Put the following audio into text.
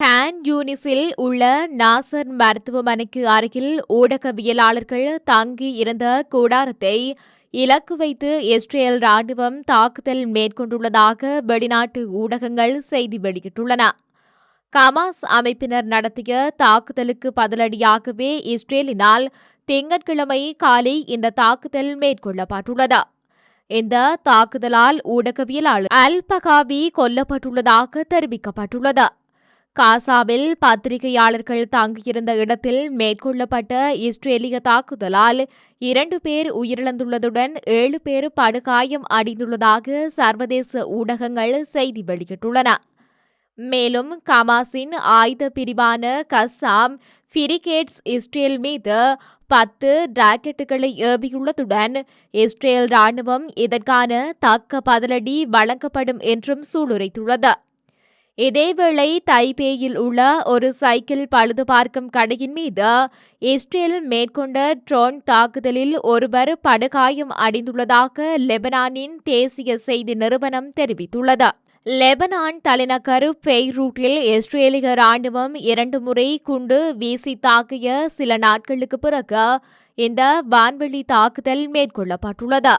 ஹான் யூனிஸில் உள்ள நாசர் மருத்துவமனைக்கு அருகில் ஊடகவியலாளர்கள் தங்கி இருந்த கூடாரத்தை இலக்கு வைத்து இஸ்ரேல் ராணுவம் தாக்குதல் மேற்கொண்டுள்ளதாக வெளிநாட்டு ஊடகங்கள் செய்தி வெளியிட்டுள்ளன. கமாஸ் அமைப்பினர் நடத்திய தாக்குதலுக்கு பதிலடியாகவே இஸ்ரேலினால் திங்கட்கிழமை காலை இந்த தாக்குதல் மேற்கொள்ளப்பட்டுள்ளது. இந்த தாக்குதலால் ஊடகவியலாளர் அல் பகாவி கொல்லப்பட்டுள்ளதாக தெரிவிக்கப்பட்டுள்ளது. காசாவில் பத்திரிகையாளர்கள் தங்கியிருந்த இடத்தில் மேற்கொள்ளப்பட்ட இஸ்ரேலிய தாக்குதலால் 2 பேர் உயிரிழந்துள்ளதுடன் 7 பேர் படுகாயம் அடைந்துள்ளதாக சர்வதேச ஊடகங்கள் செய்தி வெளியிட்டுள்ளன. மேலும் கமாஸின் ஆயுத பிரிவான கஸ்ஸாம் பிரிகேட்ஸ் இஸ்ரேல் மீது 10 ராக்கெட்டுகளை ஏவியுள்ளதுடன் இஸ்ரேல் ராணுவம் இதற்கான தக்க பதிலடி வழங்கப்படும் என்றும் சூளுரைத்துள்ளது. இதேவேளை தைபேயில் உள்ள ஒரு சைக்கிள் பழுதுபார்க்கும் கடையின் மீது இஸ்ரேல் மேற்கொண்ட ட்ரோன் தாக்குதலில் ஒருவர் படுகாயம் அடைந்துள்ளதாக லெபனானின் தேசிய செய்தி நிறுவனம் தெரிவித்துள்ளது. லெபனான் தலைநகர் பெய்ரூட்டில் இஸ்ரேலிய ராணுவம் 2 முறை குண்டு வீசி தாக்கிய சில நாட்களுக்கு பிறகு இந்த வான்வெளி தாக்குதல் மேற்கொள்ளப்பட்டுள்ளது.